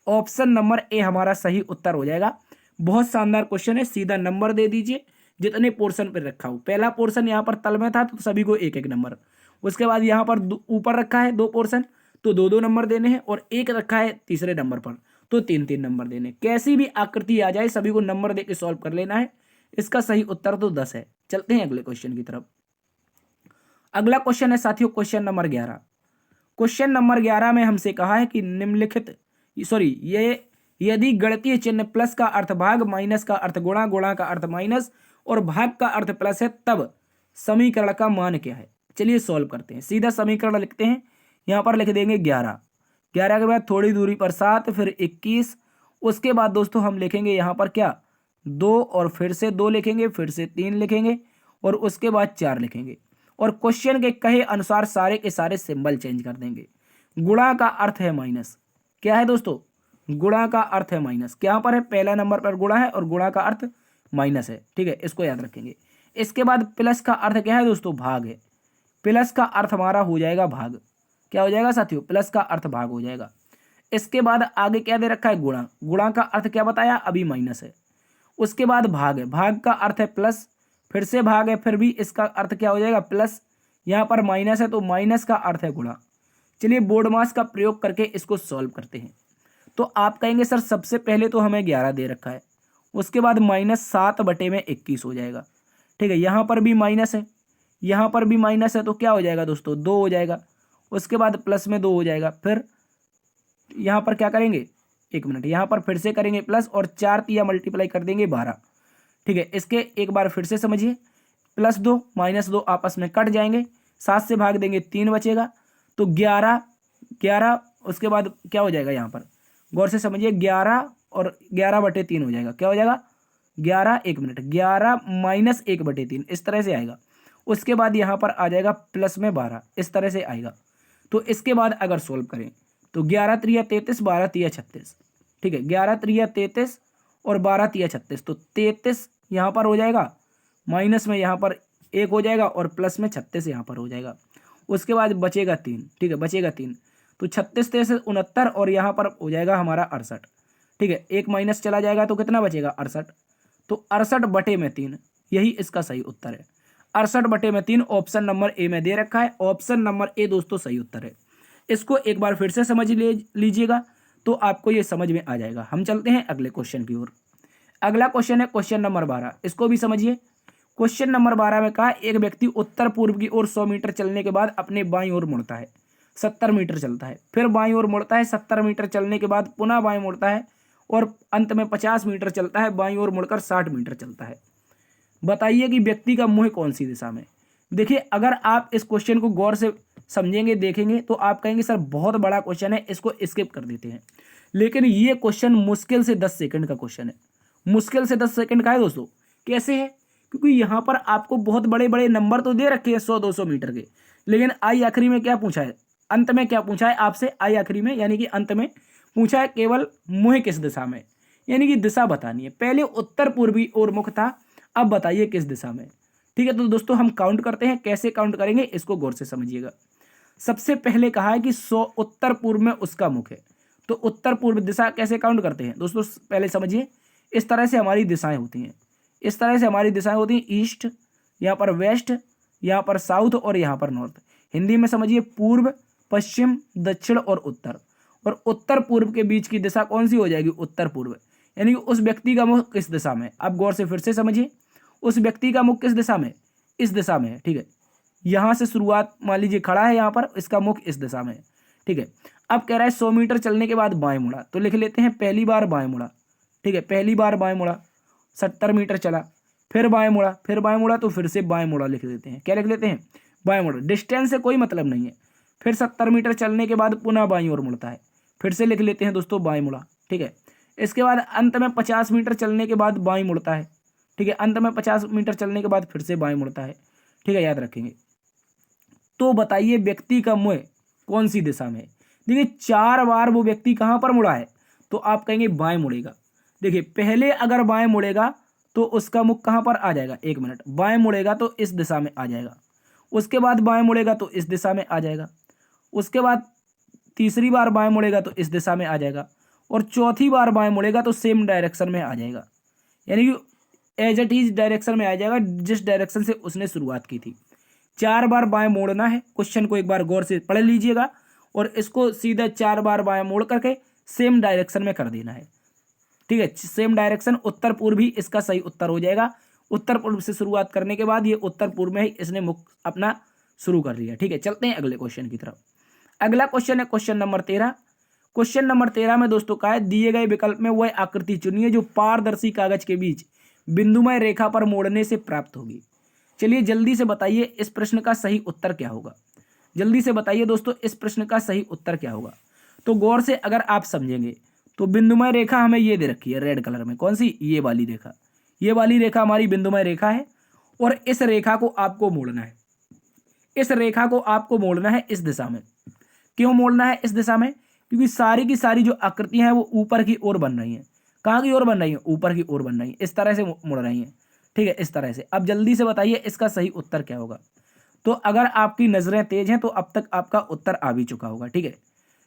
ऑप्शन नंबर ए हमारा सही उत्तर हो जाएगा। बहुत शानदार क्वेश्चन है, सीधा नंबर दे दीजिए जितने पोर्शन पर रखा हो। पहला पोर्शन यहाँ पर तल में था तो सभी को 1 नंबर, उसके बाद यहाँ पर ऊपर रखा है 2 पोर्शन तो 2 नंबर देने हैं, और 1 रखा है तीसरे नंबर पर तो 3 नंबर देने। कैसी भी आकृति आ जाए सभी को नंबर दे के सॉल्व कर लेना है। इसका सही उत्तर तो 10 है। चलते हैं अगले क्वेश्चन की तरफ। अगला क्वेश्चन है साथियों क्वेश्चन नंबर 11। क्वेश्चन नंबर 11 में हमसे कहा है कि निम्नलिखित ये यदि गणितीय चिन्ह प्लस का अर्थ भाग, माइनस का अर्थ गुणा, गुणा का अर्थ माइनस और भाग का अर्थ प्लस है तब समीकरण का मान क्या है। चलिए सॉल्व करते हैं, सीधा समीकरण लिखते हैं। यहाँ पर लिख देंगे 11, 11 के बाद थोड़ी दूरी पर 7, फिर 21, उसके बाद दोस्तों हम लिखेंगे यहाँ पर क्या 2, और फिर से 2 लिखेंगे, फिर से 3 लिखेंगे, और उसके बाद 4 लिखेंगे, और क्वेश्चन के कहे अनुसार सारे के सारे सिंबल चेंज कर देंगे। गुणा का अर्थ है माइनस, क्या है दोस्तों, गुणा का अर्थ है माइनस। क्या पर है, पहला नंबर पर गुणा है और गुणा का अर्थ माइनस है, ठीक है, इसको याद रखेंगे। इसके बाद प्लस का अर्थ क्या है दोस्तों, भाग है। प्लस का अर्थ हमारा हो जाएगा भाग, क्या हो जाएगा साथियों, प्लस का अर्थ भाग हो जाएगा। इसके बाद आगे क्या दे रखा है, गुणा, गुणा का अर्थ क्या बताया अभी माइनस है। उसके बाद भाग है, भाग का अर्थ है प्लस, फिर से भाग है, फिर भी इसका अर्थ क्या हो जाएगा प्लस, यहाँ पर माइनस है तो माइनस का अर्थ है गुणा। चलिए बोर्ड मास का प्रयोग करके इसको सॉल्व करते हैं। तो आप कहेंगे सर सबसे पहले तो हमें 11 दे रखा है, उसके बाद -7/21 हो जाएगा, ठीक है। यहाँ पर भी माइनस है, यहाँ पर भी माइनस है तो क्या हो जाएगा दोस्तों 2 हो जाएगा, उसके बाद प्लस में 2 हो जाएगा, फिर यहाँ पर क्या करेंगे 1 मिनट, यहाँ पर फिर से करेंगे प्लस, और 4 तिया मल्टीप्लाई कर देंगे 12, ठीक है। इसके एक बार फिर से समझिए, +2 -2 आपस में कट जाएंगे, 7 से भाग देंगे 3 बचेगा, तो 11, उसके बाद क्या हो जाएगा, यहाँ पर गौर से समझिए 11 और 11/3 हो जाएगा, क्या हो जाएगा 11, 1 मिनट, 11 - 1/3 इस तरह से आएगा। उसके बाद यहाँ पर आ जाएगा प्लस में 12, इस तरह से आएगा। तो इसके बाद अगर सोल्व करें तो 11 3 33, 12 3 36, ठीक है, 11 3 33 और 12 3 36, तो 33 यहाँ पर हो जाएगा, माइनस में यहाँ पर 1 हो जाएगा, और प्लस में 36 यहाँ पर हो जाएगा। उसके बाद बचेगा 3, ठीक है, बचेगा 3, तो 36 3 69, और यहाँ पर हो जाएगा हमारा 68, ठीक है। 1 माइनस चला जाएगा तो कितना बचेगा 68, तो 68/3 यही इसका सही उत्तर है। 68/3 ऑप्शन नंबर ए में दे रखा है। ऑप्शन नंबर ए दोस्तों सही उत्तर है। इसको एक बार फिर से समझ लीजिएगा तो आपको ये समझ में आ जाएगा। हम चलते हैं अगले क्वेश्चन की ओर। अगला क्वेश्चन है क्वेश्चन नंबर 12, इसको भी समझिए। क्वेश्चन नंबर 12 में कहा एक व्यक्ति उत्तर पूर्व की ओर 100 मीटर चलने के बाद अपने बाईं ओर मुड़ता है, 70 मीटर चलता है, फिर बाईं ओर मुड़ता है, 70 मीटर चलने के बाद पुनः बाईं मुड़ता है, और अंत में 50 मीटर चलता है, बाईं ओर मुड़कर 60 मीटर चलता है। बताइए कि व्यक्ति का मुंह कौन सी दिशा में। देखिए अगर आप इस क्वेश्चन को गौर से समझेंगे देखेंगे तो आप कहेंगे सर बहुत बड़ा क्वेश्चन है, इसको स्किप कर देते हैं। लेकिन ये क्वेश्चन मुश्किल से 10 सेकंड का क्वेश्चन है, मुश्किल से 10 सेकंड का है दोस्तों। कैसे है? क्योंकि यहाँ पर आपको बहुत बड़े बड़े नंबर तो दे रखे हैं 100-200 मीटर के, लेकिन आई आखिरी में क्या पूछा है, अंत में क्या पूछा है आपसे, आई आखिरी में यानी कि अंत में पूछा है केवल मुँह किस दिशा में, यानी कि दिशा बतानी है। पहले उत्तर पूर्वी ओर मुख था, अब बताइए किस दिशा में। ठीक है, तो दोस्तों हम काउंट करते हैं। कैसे काउंट करेंगे इसको गौर से समझिएगा। सबसे पहले कहा है कि 100 उत्तर पूर्व में उसका मुख है, तो उत्तर पूर्व दिशा कैसे काउंट करते हैं दोस्तों, पहले समझिए। इस तरह से हमारी दिशाएं होती हैं, इस तरह से हमारी दिशाएं होती हैं, ईस्ट, यहाँ पर वेस्ट, यहाँ पर साउथ और यहाँ पर नॉर्थ। हिंदी में समझिए पूर्व, पश्चिम, दक्षिण और उत्तर। और उत्तर पूर्व के बीच की दिशा कौन सी हो जाएगी, उत्तर पूर्व, यानी कि उस व्यक्ति का मुख किस दिशा में। अब गौर से फिर से समझिए, उस व्यक्ति का मुख किस दिशा में, इस दिशा में है। ठीक है, यहाँ से शुरुआत मान लीजिए खड़ा है यहाँ पर, इसका मुख इस दिशा में है। ठीक है, अब कह रहा है 100 मीटर चलने के बाद बाएं मुड़ा, तो लिख लेते हैं पहली बार बाएं मुड़ा। ठीक है, पहली बार बाएं मुड़ा, 70 मीटर चला, फिर बाएं मुड़ा, फिर बाएं मुड़ा, तो फिर से बाएं मुड़ा लिख देते हैं। क्या लिख लेते हैं, बाएं मुड़ा। डिस्टेंस से कोई मतलब नहीं है। फिर 70 मीटर चलने के बाद पुनः बाईं ओर मुड़ता है, फिर से लिख लेते हैं दोस्तों बाएं मुड़ा। ठीक है, इसके बाद अंत में 50 मीटर चलने के बाद बाईं मुड़ता है। ठीक है, अंत में 50 मीटर चलने के बाद फिर से बाएं मुड़ता है। ठीक है, याद रखेंगे। तो बताइए व्यक्ति का मुंह कौन सी दिशा में है। देखिए 4 बार वो व्यक्ति कहाँ पर मुड़ा है, तो आप कहेंगे बाएं मुड़ेगा। देखिए पहले अगर बाएं मुड़ेगा तो उसका मुख कहाँ पर आ जाएगा, 1 मिनट, बाएं मुड़ेगा तो इस दिशा में आ जाएगा, उसके बाद बाएं मुड़ेगा तो इस दिशा में आ जाएगा, उसके बाद तीसरी बार बाएं मुड़ेगा तो इस दिशा में आ जाएगा, और चौथी बार बाएं मुड़ेगा तो सेम डायरेक्शन में आ जाएगा, यानी कि एज इट इज डायरेक्शन में आ जाएगा जिस डायरेक्शन से उसने शुरुआत की थी। 4 बार बाएं मोड़ना है। क्वेश्चन को एक बार गौर से पढ़ लीजिएगा और इसको सीधा 4 बार बाएं मोड़ करके सेम डायरेक्शन में कर देना है। ठीक है, सेम डायरेक्शन उत्तर पूर्व ही इसका सही उत्तर हो जाएगा। उत्तर पूर्व से शुरुआत करने के बाद ये उत्तर पूर्व में ही इसने मुख अपना शुरू कर लिया। ठीक है, चलते हैं अगले क्वेश्चन की तरफ। अगला क्वेश्चन है क्वेश्चन नंबर 13। क्वेश्चन नंबर 13 में दोस्तों का है, दिए गए विकल्प में वह आकृति चुनिए जो पारदर्शी कागज के बीच बिंदुमय रेखा पर मोड़ने से प्राप्त होगी। चलिए जल्दी से बताइए इस प्रश्न का सही उत्तर क्या होगा। जल्दी से बताइए दोस्तों इस प्रश्न का सही उत्तर क्या होगा। तो गौर से अगर आप समझेंगे तो बिंदुमय रेखा हमें ये दे रखी है रेड कलर में, कौन सी, ये वाली रेखा। ये वाली रेखा हमारी बिंदुमय रेखा है और इस रेखा को आपको मोड़ना है। इस रेखा को आपको मोड़ना है इस दिशा में। क्यों मोड़ना है इस दिशा में, क्योंकि सारी की सारी जो आकृतियां हैं वो ऊपर की ओर बन रही हैं। कहाँ की ओर बन रही है, ऊपर की ओर बन रही है, इस तरह से मुड़ रही हैं। ठीक है, इस तरह से। अब जल्दी से बताइए इसका सही उत्तर क्या होगा। तो अगर आपकी नजरें तेज हैं तो अब तक आपका उत्तर आ भी चुका होगा। ठीक है,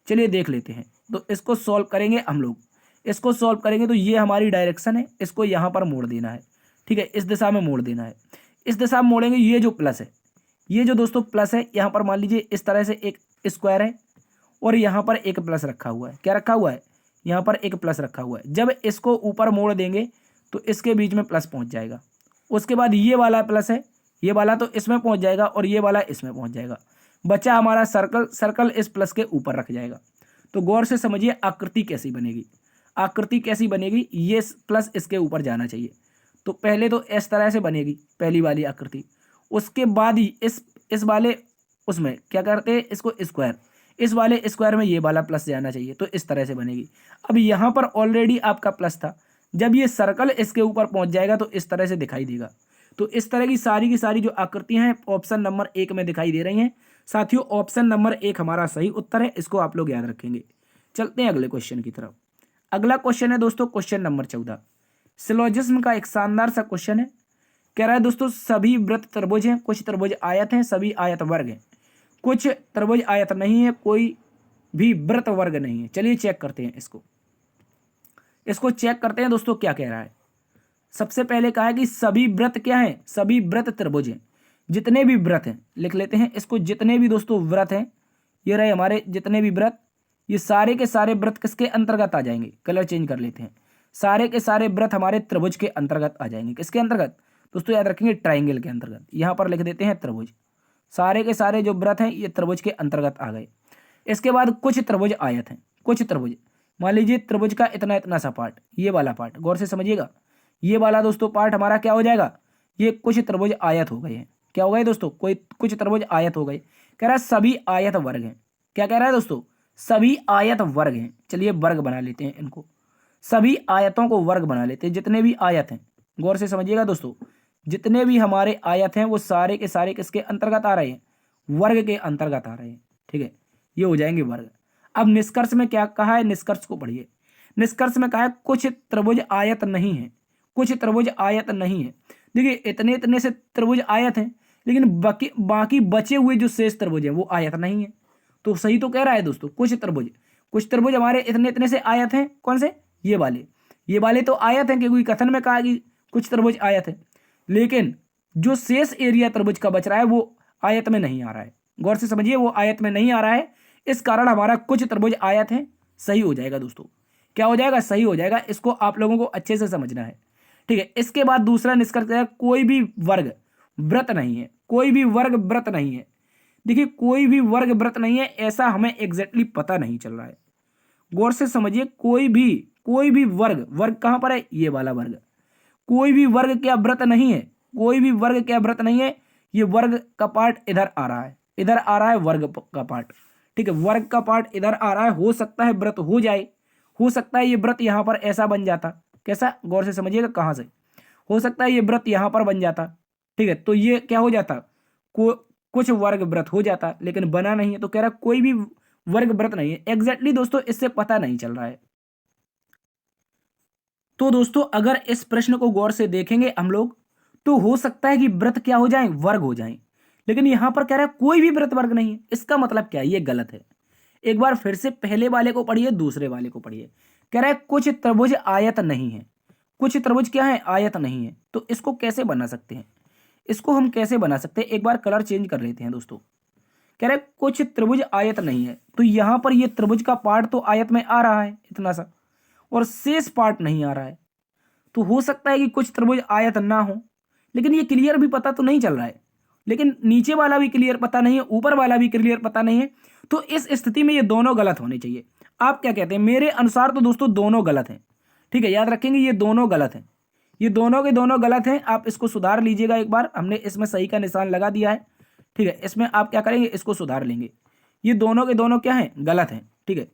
चलिए देख लेते हैं। तो इसको सॉल्व करेंगे हम लोग। इसको सॉल्व करेंगे तो ये हमारी डायरेक्शन है, इसको यहाँ पर मोड़ देना है। ठीक है, इस दिशा में मोड़ देना है। इस दिशा में मोड़ेंगे, ये जो प्लस है, ये जो दोस्तों प्लस है, यहाँ पर मान लीजिए इस तरह से एक स्क्वायर है और यहाँ पर एक प्लस रखा हुआ है। क्या रखा हुआ है, यहाँ पर एक प्लस रखा हुआ है। जब इसको ऊपर मोड़ देंगे तो इसके बीच में प्लस पहुँच जाएगा। उसके बाद ये वाला प्लस है, ये वाला तो इसमें पहुँच जाएगा और ये वाला इसमें पहुँच जाएगा। बचा हमारा सर्कल, सर्कल इस प्लस के ऊपर रख जाएगा। तो गौर से समझिए आकृति कैसी बनेगी। आकृति कैसी बनेगी, ये प्लस इसके ऊपर जाना चाहिए। तो पहले तो इस तरह से बनेगी पहली वाली आकृति। उसके बाद ही इस वाले उसमें क्या करते हैं, इसको स्क्वायर, इस वाले स्क्वायर में ये वाला प्लस जाना चाहिए। तो इस तरह से बनेगी। अब यहाँ पर ऑलरेडी आपका प्लस था, जब ये सर्कल इसके ऊपर पहुँच जाएगा तो इस तरह से दिखाई देगा। तो इस तरह की सारी जो आकृतियाँ हैं ऑप्शन नंबर 1 में दिखाई दे रही हैं। साथियों ऑप्शन नंबर 1 हमारा सही उत्तर है, इसको आप लोग याद रखेंगे। चलते हैं अगले क्वेश्चन की तरफ। अगला क्वेश्चन है दोस्तों क्वेश्चन नंबर 14। सिलोजिज्म का एक शानदार सा क्वेश्चन है। कह रहा है दोस्तों सभी वृत्त त्रिभुज हैं, कुछ त्रिभुज आयत हैं, सभी आयत वर्ग हैं, कुछ त्रिभुज आयत नहीं है, कोई भी वृत्त वर्ग नहीं है। चलिए चेक करते हैं इसको चेक करते हैं दोस्तों क्या कह रहा है। सबसे पहले कहा है कि सभी वृत्त क्या हैं, सभी वृत्त त्रिभुज हैं। जितने भी वृत्त हैं लिख लेते हैं इसको, जितने भी दोस्तों वृत्त हैं, ये रहे हमारे जितने भी वृत्त, ये सारे के सारे वृत्त किसके अंतर्गत आ जाएंगे, कलर चेंज कर लेते हैं। सारे के सारे वृत्त हमारे त्रिभुज के अंतर्गत आ जाएंगे। किसके अंतर्गत दोस्तों, याद रखेंगे ट्राइंगल के अंतर्गत। यहाँ पर लिख देते हैं त्रिभुज। सारे के सारे जो वृत्त हैं ये त्रिभुज के अंतर्गत आ गए। इसके बाद कुछ त्रिभुज आयत हैं, कुछ त्रिभुज, मान लीजिए त्रिभुज का इतना इतना सा पार्ट, ये वाला पार्ट, गौर से समझिएगा। ये वाला दोस्तों पार्ट हमारा क्या हो जाएगा, ये कुछ त्रिभुज आयत हो गए हैं। क्या हो गए दोस्तों? कोई कुछ त्रिभुज आयत हो गए। कह रहा है सभी आयत वर्ग हैं। क्या कह रहा है दोस्तों? सभी आयत वर्ग हैं। चलिए वर्ग बना लेते हैं इनको, सभी आयतों को वर्ग बना लेते हैं। जितने भी आयत हैं, गौर से समझिएगा दोस्तों, जितने भी हमारे आयत हैं वो सारे के सारे किसके अंतर्गत आ रहे हैं? वर्ग के अंतर्गत आ रहे हैं। ठीक है, ये हो जाएंगे वर्ग। अब निष्कर्ष में क्या कहा है? निष्कर्ष को पढ़िए। निष्कर्ष में कहा है कुछ त्रिभुज आयत नहीं है, कुछ त्रिभुज आयत नहीं है। देखिए इतने इतने से त्रिभुज आयत हैं, लेकिन बाकी बाकी बचे हुए जो शेष त्रिभुज हैं वो आयत नहीं है। तो सही तो कह रहा है दोस्तों, कुछ त्रिभुज हमारे इतने इतने से आयत हैं। कौन से? ये वाले तो आयत हैं, क्योंकि कथन में कहा कि कुछ त्रिभुज आयत है, लेकिन जो शेष एरिया त्रिभुज का बच रहा है वो आयत में नहीं आ रहा है। गौर से समझिए, वो आयत में नहीं आ रहा है, इस कारण हमारा कुछ त्रिभुज आयत है। सही हो जाएगा दोस्तों। क्या हो जाएगा? सही हो जाएगा। इसको आप लोगों को अच्छे से समझना है। ठीक है, इसके बाद दूसरा निष्कर्ष है कोई भी वर्ग वृत्त नहीं है। कोई भी वर्ग वृत्त नहीं है। देखिए कोई भी वर्ग वृत्त नहीं है, ऐसा हमें एग्जैक्टली पता नहीं चल रहा है। गौर से समझिए, कोई भी वर्ग कहां पर है? ये वाला वर्ग। कोई भी वर्ग क्या वृत्त नहीं है? कोई भी वर्ग क्या वृत्त नहीं है? ये वर्ग का पार्ट इधर आ रहा है, इधर आ रहा है वर्ग का पार्ट। ठीक है, वर्ग का पार्ट इधर आ रहा है। हो सकता है वृत्त हो जाए, हो सकता है ये वृत्त यहां पर ऐसा बन जाता। कैसा? गौर से समझिएगा, कहां से हो सकता है ये वृत्त यहां पर बन जाता। ठीक है, तो ये क्या हो जाता? कुछ वर्ग वृत्त हो जाता, लेकिन बना नहीं है। तो कह रहा कोई भी वर्ग वृत्त नहीं है। एग्जैक्टली दोस्तों इससे पता नहीं चल रहा है। तो दोस्तों अगर इस प्रश्न को गौर से देखेंगे हम लोग, तो हो सकता है कि वृत्त क्या हो जाए? वर्ग हो जाए। लेकिन यहां पर कह रहा है कोई भी वृत्त वर्ग नहीं है। इसका मतलब क्या है? ये गलत है। एक बार फिर से पहले वाले को पढ़िए, दूसरे वाले को पढ़िए। कह रहा है कुछ त्रिभुज आयत नहीं है। कुछ त्रिभुज क्या है? आयत नहीं है। तो इसको कैसे बना सकते हैं? इसको हम कैसे बना सकते हैं? एक बार कलर चेंज कर लेते हैं दोस्तों। कह रहे कुछ त्रिभुज आयत नहीं है, तो यहां पर ये त्रिभुज का पार्ट तो आयत में आ रहा है इतना सा, और शेष पार्ट नहीं आ रहा है। तो हो सकता है कि कुछ त्रिभुज आयत ना हो, लेकिन ये क्लियर भी पता तो नहीं चल रहा है। लेकिन नीचे वाला भी क्लियर पता नहीं है, ऊपर वाला भी क्लियर पता नहीं है। तो इस स्थिति में ये दोनों गलत होने चाहिए। आप क्या कहते हैं? मेरे अनुसार तो दोस्तों दोनों गलत हैं। ठीक है, याद रखेंगे ये दोनों गलत हैं। ये दोनों के दोनों गलत हैं। आप इसको सुधार लीजिएगा एक बार। हमने इसमें सही का निशान लगा दिया है। ठीक है, इसमें आप क्या करेंगे? इसको सुधार लेंगे। ये दोनों के दोनों क्या हैं? गलत हैं। ठीक है,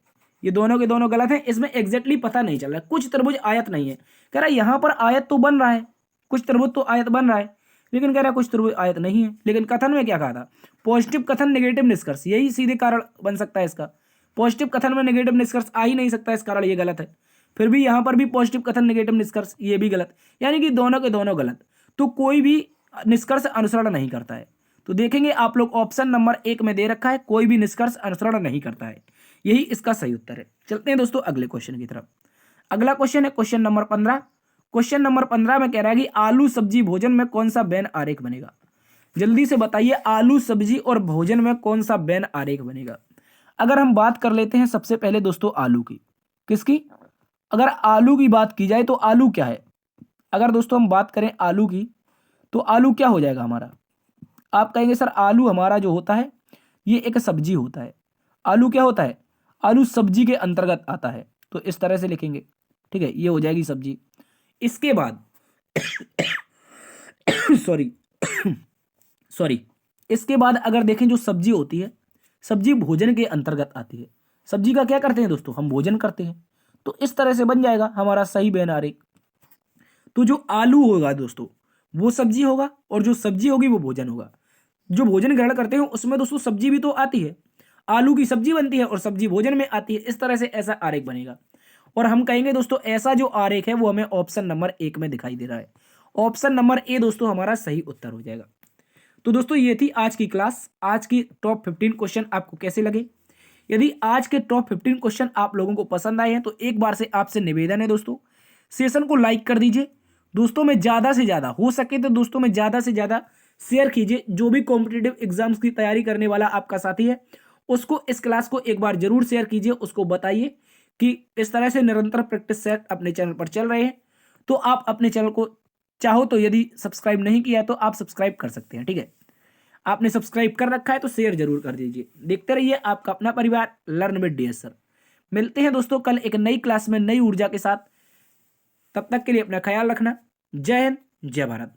ये दोनों के दोनों गलत हैं। इसमें एग्जैक्टली पता नहीं चल रहा है। कुछ त्रिभुज आयत नहीं है। कह रहा है यहां पर आयत तो बन रहा है, कुछ त्रिभुज तो आयत बन रहा है, लेकिन कह रहा है कुछ त्रिभुज आयत नहीं है। लेकिन कथन में क्या कहा था? पॉजिटिव कथन नेगेटिव निष्कर्ष, यही सीधे कारण बन सकता है इसका। पॉजिटिव कथन में नेगेटिव निष्कर्ष आ ही नहीं सकता, इस कारण ये गलत है। फिर भी यहां पर भी पॉजिटिव कथन नेगेटिव निष्कर्ष, ये भी गलत। यानी कि दोनों के दोनों गलत। तो कोई भी निष्कर्ष अनुसरण नहीं करता है। तो देखेंगे आप लोग ऑप्शन नंबर 1 में दे रखा है कोई भी निष्कर्ष अनुसरण नहीं करता है, यही इसका सही उत्तर है। चलते हैं दोस्तों अगले क्वेश्चन की तरफ। अगला क्वेश्चन है क्वेश्चन नंबर 15। क्वेश्चन नंबर 15 में कह रहा है कि आलू सब्जी भोजन में कौन सा बेन आरेख बनेगा? जल्दी से बताइए, आलू सब्जी और भोजन में कौन सा बेन आरेख बनेगा? अगर हम बात कर लेते हैं सबसे पहले दोस्तों आलू की। किसकी? अगर आलू की बात की जाए तो आलू क्या है? अगर दोस्तों हम बात करें आलू की, तो आलू क्या हो जाएगा हमारा? आप कहेंगे सर आलू हमारा जो होता है ये एक सब्जी होता है। आलू क्या होता है? आलू सब्जी के अंतर्गत आता है। तो इस तरह से लिखेंगे। ठीक है, ये हो जाएगी सब्जी। इसके बाद सॉरी सॉरी इसके बाद अगर देखें जो सब्जी होती है, सब्जी भोजन के अंतर्गत आती है। सब्जी का क्या करते हैं दोस्तों? हम भोजन करते हैं। तो इस तरह से बन जाएगा हमारा सही बेन आरेख। तो जो आलू होगा दोस्तों वो सब्जी होगा, और जो सब्जी होगी वो भोजन होगा। जो भोजन ग्रहण करते हैं उसमें दोस्तों सब्जी भी तो आती है। आलू की सब्जी बनती है और सब्जी भोजन में आती है। इस तरह से ऐसा आरेख बनेगा। और हम कहेंगे दोस्तों ऐसा जो आरेख है वो हमें ऑप्शन नंबर 1 में दिखाई दे रहा है। ऑप्शन नंबर ए दोस्तों हमारा सही उत्तर हो जाएगा। तो दोस्तों ये थी आज की क्लास। आज की टॉप 15 क्वेश्चन आपको कैसे लगे? यदि आज के टॉप 15 क्वेश्चन आप लोगों को पसंद आए हैं तो एक बार से आपसे निवेदन है दोस्तों, सेशन को लाइक कर दीजिए। दोस्तों में ज्यादा से ज्यादा हो सके तो दोस्तों में ज्यादा से ज्यादा शेयर कीजिए। जो भी कॉम्पिटिटिव एग्जाम्स की तैयारी करने वाला आपका साथी है उसको इस क्लास को एक बार जरूर शेयर कीजिए। उसको बताइए कि इस तरह से निरंतर प्रैक्टिस सेट अपने चैनल पर चल रहे हैं। तो आप अपने चैनल को चाहो तो यदि सब्सक्राइब नहीं किया है तो आप सब्सक्राइब कर सकते हैं। ठीक है, आपने सब्सक्राइब कर रखा है तो शेयर जरूर कर दीजिए। देखते रहिए आपका अपना परिवार लर्न विद डीएस सर। मिलते हैं दोस्तों कल एक नई क्लास में नई ऊर्जा के साथ। तब तक के लिए अपना ख्याल रखना। जय हिंद, जय भारत।